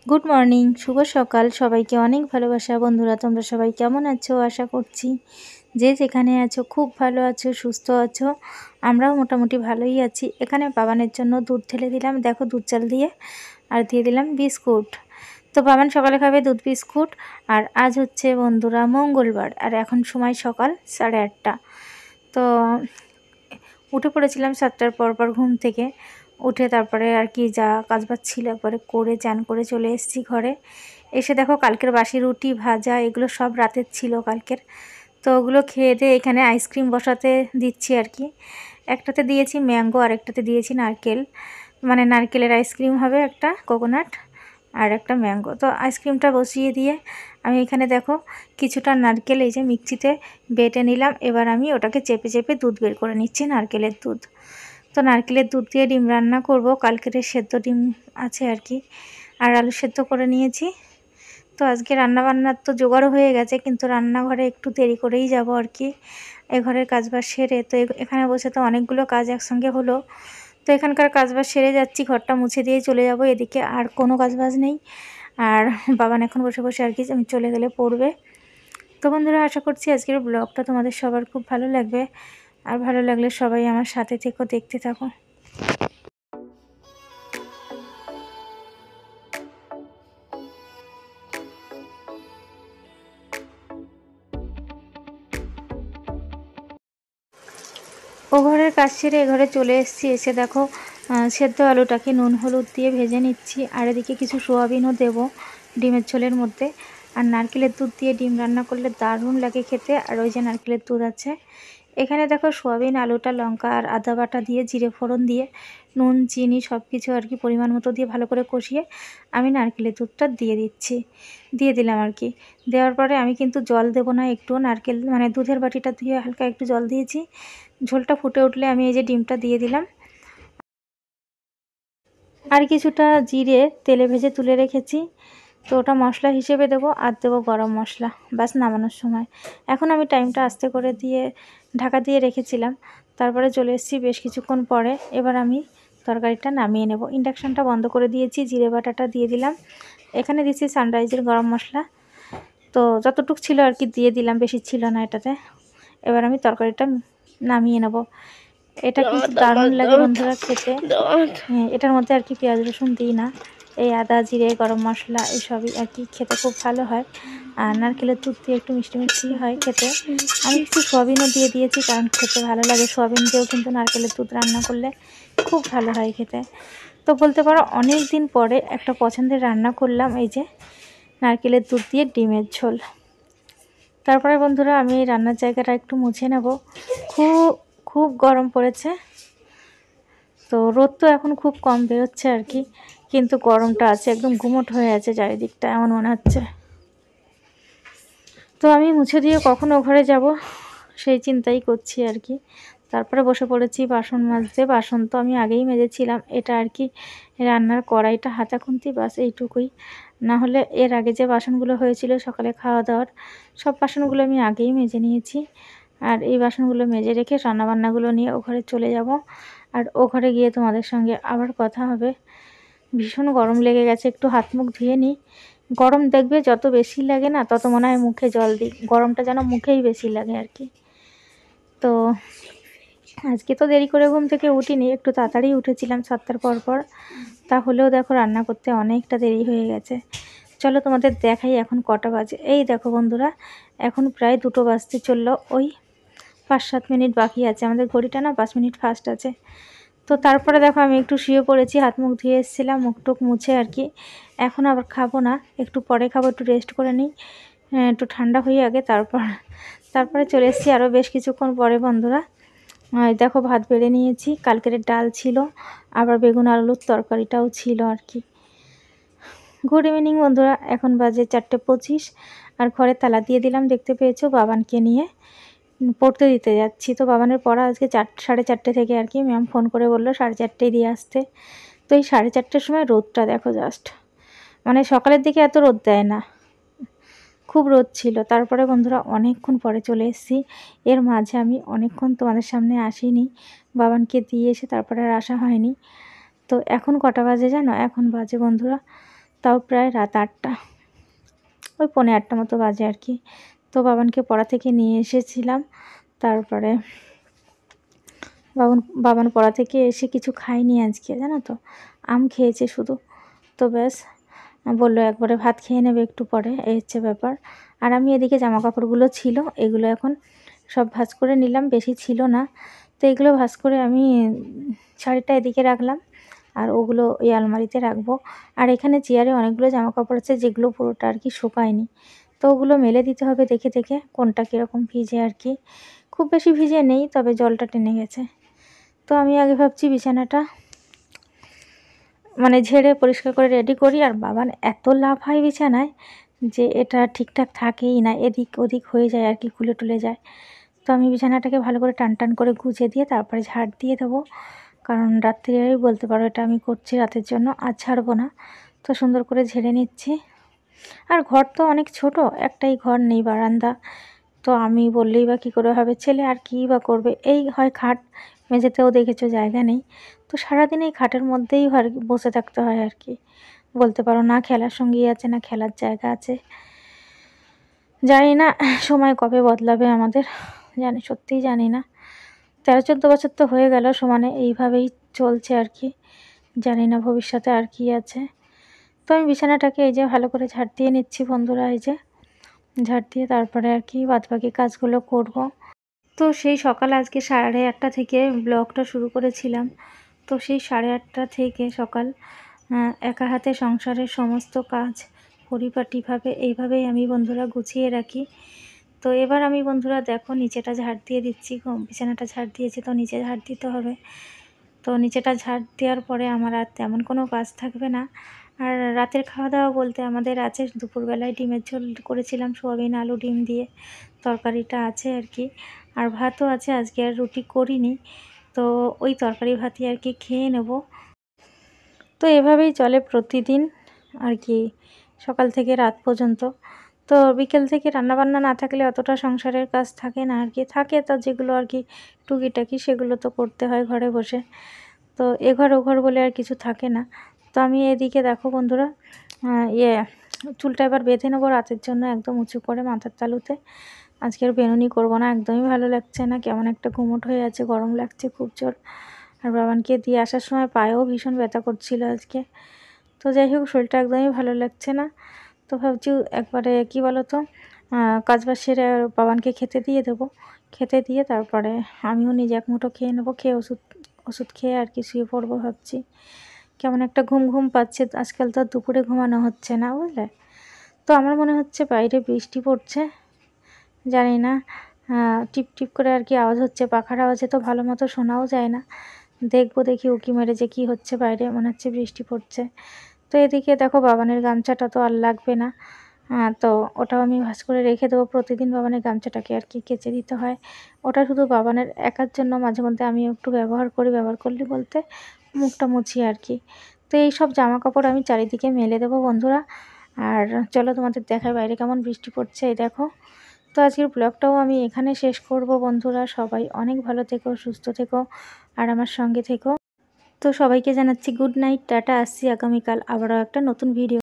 Good morning, শুভ সকাল। সবাইকে অনেক ভালোবাসা। বন্ধুরা, তোমরা সবাই কেমন আছো? আশা করছি যে যেখানে আছো খুব ভালো আছো, সুস্থ আছো। আমরাও মোটামুটি ভালোই আছি। এখানে বাবানের জন্য দুধ ঢেলে দিলাম, দেখো দুধ চাল দিয়ে, আর দিয়ে দিলাম বিস্কুট। তো বাবান সকালে খাবে দুধ বিস্কুট। আর আজ হচ্ছে বন্ধুরা মঙ্গলবার, আর এখন সময় সকাল 8:30। তো উঠে পড়েছিলাম 7টার পর ঘুম থেকে। উঠে তারপরে আর কি যা কাজবাজ ছিল একবারে করে চান করে চলে এসেছি ঘরে। এসে দেখো কালকের বাসি রুটি ভাজা এগুলো সব রাতের ছিল কালকের। তো ওগুলো খেয়ে দিয়ে এখানে আইসক্রিম বসাতে দিচ্ছি আর কি। একটাতে দিয়েছি ম্যাঙ্গো আর একটাতে দিয়েছি নারকেল, মানে নারকেলের আইসক্রিম হবে একটা, কোকোনাট আর একটা ম্যাঙ্গো। তো আইসক্রিমটা বসিয়ে দিয়ে আমি এখানে দেখো কিছুটা নারকেল এই যে মিক্সিতে বেটে নিলাম। এবার আমি ওটাকে চেপে চেপে দুধ বের করে নিচ্ছি, নারকেলের দুধ। তো নারকেলের দুধ দিয়ে ডিম রান্না করব, কালকের সেদ্ধ ডিম আছে আর কি, আর আলু সেদ্ধ করে নিয়েছি। তো আজকে রান্নাবান্নার তো জোগাড় হয়ে গেছে, কিন্তু রান্নাঘরে একটু দেরি করেই যাব আর কি, এ ঘরের কাজবাজ সেরে। তো এখানে বসে তো অনেকগুলো কাজ একসঙ্গে হলো। তো এখানকার কাজবাজ সেরে যাচ্ছি, ঘরটা মুছে দিয়ে চলে যাব। এদিকে আর কোনো কাজবাজ নেই। আর বাবান এখন বসে বসে আর কি আমি চলে গেলে পড়বে। তো বন্ধুরা, আশা করছি আজকের ব্লগটা তোমাদের সবার খুব ভালো লাগবে। আর ভালো লাগলে সবাই আমার সাথে থেকো, দেখতে থাকো। ও ঘরের কাজ সেরে এ ঘরে চলে এসেছি। এসে দেখো সেদ্ধ আলুটাকে নুন হলুদ দিয়ে ভেজে নিচ্ছি, আর এদিকে কিছু সোয়াবিনও দেবো ডিমের ঝোলের মধ্যে। আর নারকেলের দুধ দিয়ে ডিম রান্না করলে দারুণ লাগে খেতে। আর ওই যে নারকেলের দুধ আছে এখানে, দেখো সোয়াবিন আলুটা লঙ্কা আর আদা বাটা দিয়ে জিরে ফোড়ন দিয়ে নুন চিনি সব কিছু আর কি পরিমাণ মতো দিয়ে ভালো করে কষিয়ে আমি নারকেলের দুধটা দিয়ে দিলাম আর কি। দেওয়ার পরে আমি কিন্তু জল দেবো না, একটু নারকেল মানে দুধের বাটিটা ধুয়ে হালকা একটু জল দিয়েছি। ঝোলটা ফুটে উঠলে আমি এই যে ডিমটা দিয়ে দিলাম, আর কিছুটা জিরে তেলে ভেজে তুলে রেখেছি। তো ওটা মশলা হিসেবে দেবো, আর দেবো গরম মশলা বাস নামানোর সময়। এখন আমি টাইমটা আস্তে করে দিয়ে ঢাকা দিয়ে রেখেছিলাম, তারপরে চলে এসেছি বেশ কিছুক্ষণ পরে। এবার আমি তরকারিটা নামিয়ে নেব। ইন্ডাকশানটা বন্ধ করে দিয়েছি, জিরে বাটাটা দিয়ে দিলাম। এখানে দিচ্ছি সানরাইজের গরম মশলা, তো যতটুকু ছিল আর কি দিয়ে দিলাম, বেশি ছিল না এটাতে। এবার আমি তরকারিটা নামিয়ে নেব। এটা কিন্তু দারুণ লাগে বন্ধুরা খেতে। এটার মধ্যে আর কি পেঁয়াজ রসুন দিই না, এই আদা জিরে গরম মশলা এসবই আর কি, খেতে খুব ভালো হয়। আর নারকেলের দুধ দিয়ে একটু মিষ্টি মিষ্টি হয় খেতে। আমি একটু সোয়াবিনও দিয়ে দিয়েছি, কারণ খেতে ভালো লাগে। সোয়াবিন দিয়েও কিন্তু নারকেলের দুধ রান্না করলে খুব ভালো হয় খেতে। তো বলতে পারো অনেক দিন পরে একটা পছন্দের রান্না করলাম, এই যে নারকেলের দুধ দিয়ে ডিমের ঝোল। তারপরে বন্ধুরা আমি রান্নার জায়গাটা একটু মুছে নেব। খুব খুব গরম পড়েছে। তো রোদ তো এখন খুব কম বেরোচ্ছে আর কি, কিন্তু গরমটা আছে, একদম গুমোট হয়ে আছে চারিদিকটা, এমন মনে হচ্ছে। তো আমি মুছে দিয়ে কখন ও ঘরে যাব সেই চিন্তাই করছি আর কি। তারপরে বসে পড়েছি বাসন মাজতে। বাসন তো আমি আগেই মেজেছিলাম, এটা আর কি রান্নার কড়াইটা হাতা খুন্তি বাস এইটুকুই। না হলে এর আগে যে বাসনগুলো হয়েছিল সকালে খাওয়া দাওয়ার, সব বাসনগুলো আমি আগেই মেজে নিয়েছি। আর এই বাসনগুলো মেজে রেখে রান্নাবান্নাগুলো নিয়ে ও ঘরে চলে যাব। আর ও ঘরে গিয়ে তোমাদের সঙ্গে আবার কথা হবে। ভীষণ গরম লেগে গেছে, একটু হাত মুখ ধুয়ে নিই। গরম দেখবে যত বেশি লাগে না, তত মনে হয় মুখে জল দিই। গরমটা যেন মুখেই বেশি লাগে আর কি। তো আজকে তো দেরি করে ঘুম থেকে উঠিনি, একটু তাড়াতাড়ি উঠেছিলাম 7টার পর। তাহলেও দেখো রান্না করতে অনেকটা দেরি হয়ে গেছে। চলো তোমাদের দেখাই এখন কটা বাজে। এই দেখো বন্ধুরা, এখন প্রায় 2টো বাজতে চললো। ওই 5-7 মিনিট বাকি আছে, আমাদের ঘড়িটা না 5 মিনিট ফাস্ট আছে। তো তারপরে দেখো আমি একটু শুয়ে পড়েছি, হাত মুখ ধুয়ে এসেছিলাম মুখ টুক মুছে আর কি। এখন আবার খাবো না, একটু পরে খাবো, একটু রেস্ট করে নিই, একটু ঠান্ডা হয়ে আগে তারপরে চলে এসেছি আরও বেশ কিছুক্ষণ পরে বন্ধুরা। দেখো ভাত বেড়ে নিয়েছি, কালকের ডাল ছিল, আবার বেগুন আলুর তরকারিটাও ছিল আর কি। গুড ইভিনিং বন্ধুরা, এখন বাজে 4:25, আর ঘরে তালা দিয়ে দিলাম, দেখতে পেয়েছো। বাবানকে নিয়ে পড়তে দিতে যাচ্ছি। তো বাবানের পড়া আজকে 4:30 থেকে আর কি, ম্যাম ফোন করে বললো 4:30 দিয়ে আসতে। তো এই 4:30 সময় রোদটা দেখো জাস্ট, মানে সকালের দিকে এত রোদ দেয় না, খুব রোদ ছিল। তারপরে বন্ধুরা অনেকক্ষণ পরে চলে এসেছি। এর মাঝে আমি অনেকক্ষণ তোমাদের সামনে আসিনি, বাবানকে দিয়ে এসে তারপরে আর আসা হয়নি। তো এখন কটা বাজে জানো? এখন বাজে বন্ধুরা তাও প্রায় রাত 8টা, ওই 7:45 মতো বাজে আর কি। তো বাবানকে পড়া থেকে নিয়ে এসেছিলাম, তারপরে বাবান পড়া থেকে এসে কিছু খায়নি আজকে, জানো তো, আম খেয়েছে শুধু। তো ব্যাস বললো একবারে ভাত খেয়ে নেবে একটু পরে, এই হচ্ছে ব্যাপার। আর আমি এদিকে জামা কাপড়গুলো ছিল, এগুলো এখন সব ভাঁজ করে নিলাম, বেশি ছিল না। তো এগুলো ভাঁজ করে আমি শাড়িটা এদিকে রাখলাম, আর ওগুলো ওই আলমারিতে রাখবো। আর এখানে চেয়ারে অনেকগুলো জামা কাপড় আছে যেগুলো পুরোটা আর কি শুকায়নি, তো ওগুলো মেলে দিতে হবে দেখে দেখে কোনটা কীরকম ভিজে আর কি। খুব বেশি ভিজে নেই, তবে জলটা টেনে গেছে। তো আমি আগে ভাবছি বিছানাটা মানে ঝেড়ে পরিষ্কার করে রেডি করি, আর বাবান এত লাফায় বিছানায় যে এটা ঠিকঠাক থাকেই না, এদিক ওদিক হয়ে যায় আর কি, খুলে টুলে যায়। তো আমি বিছানাটাকে ভালো করে টান টান করে গুছিয়ে দিয়ে তারপরে ঝাড় দিয়ে দেবো, কারণ রাত্রিরেই বলতে পারো এটা আমি করছি রাতের জন্য, আর ছাড়বো না। তো সুন্দর করে ঝেড়ে নিচ্ছি। আর ঘর তো অনেক ছোট, একটাই ঘর, নেই বারান্দা। তো আমি বললেই বা কী করে হবে, ছেলে আর কী বা করবে, এই হয় খাট, মেঝেতেও দেখেছো জায়গা নেই। তো সারাদিন এই খাটের মধ্যেই বসে থাকতে হয় আর কি, বলতে পারো। না খেলার সঙ্গী আছে, না খেলার জায়গা আছে। জানি না সময় কবে বদলাবে আমাদের, সত্যিই জানি না। 13-14 বছর তো হয়ে গেল সমানে এইভাবেই চলছে আর কি, জানি না ভবিষ্যতে আর কি আছে। তো আমি বিছানাটাকে এই যে ভালো করে ঝাড় দিয়ে নিচ্ছি বন্ধুরা, এই যে ঝাড় দিয়ে তারপরে আর কি বাদবাকি কাজগুলো করব। তো সেই সকাল আজকে 8:30 থেকে ব্লগটা শুরু করেছিলাম। তো সেই 8:30 থেকে সকাল একা হাতে সংসারের সমস্ত কাজ পরিপাটিভাবে এইভাবেই আমি বন্ধুরা গুছিয়ে রাখি। তো এবার আমি বন্ধুরা দেখো নিচেটা ঝাড় দিয়ে দিচ্ছি, বিছানাটা ঝাড় দিয়েছি, তো নিচে ঝাড় দিতে হবে। তো নিচেটা ঝাড় দেওয়ার পরে আমার আর তেমন কোনো কাজ থাকবে না। আর রাতের খাওয়া দাওয়া বলতে আমাদের আছে, দুপুরবেলায় ডিমের ঝোল করেছিলাম সোয়াবিন আলু ডিম দিয়ে, তরকারিটা আছে আর কি। আর ভাতও আছে, আজকে আর রুটি করিনি, তো ওই তরকারি ভাতই আর কি খেয়ে নেব। তো এভাবেই চলে প্রতিদিন আর কি, সকাল থেকে রাত পর্যন্ত। তো বিকেল থেকে রান্নাবান্না না থাকলে অতটা সংসারের কাজ থাকে না আর কি, থাকে তো যেগুলো আর কি টুকিটাকি, সেগুলো তো করতে হয় ঘরে বসে। তো এঘর ওঘর বলে আর কিছু থাকে না। তো আমি এদিকে দেখো বন্ধুরা চুলটা এবার বেঁধে নেবো রাতের জন্য, একদম উঁচু করে মাথার তালুতে। আজকের বেনুনি করবো না, একদমই ভালো লাগছে না, কেমন একটা ঘুমোট হয়ে আছে, গরম লাগছে খুব জোর। আর বাবানকে দিয়ে আসার সময় পায়েও ভীষণ ব্যথা করছিল আজকে। তো যাই হোক, শরীরটা একদমই ভালো লাগছে না। তো ভাবছি একবারে কি বলো তো, কাজবাজ সেরে বাবানকে খেতে দিয়ে দেবো, খেতে দিয়ে তারপরে আমিও নিজে এক মুঠো খেয়ে নেবো, খেয়ে ওষুধ খেয়ে আর কি শুয়ে পড়বো ভাবছি। কেমন একটা ঘুম ঘুম পাচ্ছে, আজকাল তো আর দুপুরে ঘুমানো হচ্ছে না বুঝলে। তো আমার মনে হচ্ছে বাইরে বৃষ্টি পড়ছে, জানি না, টিপ টিপ করে আর কি আওয়াজ হচ্ছে, পাখার আওয়াজে তো ভালো মতো শোনাও যায় না। দেখবো, দেখি উঁকি মেরে যে কী হচ্ছে বাইরে, মনে হচ্ছে বৃষ্টি পড়ছে। তো এদিকে দেখো বাবানের গামছাটা তো আর লাগবে না, তো ওটাও আমি ভাঁজ করে রেখে দেবো। প্রতিদিন বাবানের গামছাটাকে আর কি কেচে দিতে হয়, ওটা শুধু বাবানের একার জন্য, মাঝে মধ্যে আমিও একটু ব্যবহার করি, ব্যবহার করলে বলতে মুখটা মুছি আর কি। তো এই সব জামা কাপড় আমি চারিদিকে মেলে দেবো বন্ধুরা। আর চলো তোমাদের দেখায় বাইরে কেমন বৃষ্টি পড়ছে, এই দেখো। তো আজকের ব্লগটাও আমি এখানে শেষ করব বন্ধুরা, সবাই অনেক ভালো থেকো, সুস্থ থেকো, আর আমার সঙ্গে থেকো। তো সবাইকে জানাচ্ছি গুড নাইট, টাটা, আসছি আগামীকাল আবারও একটা নতুন ভিডিও।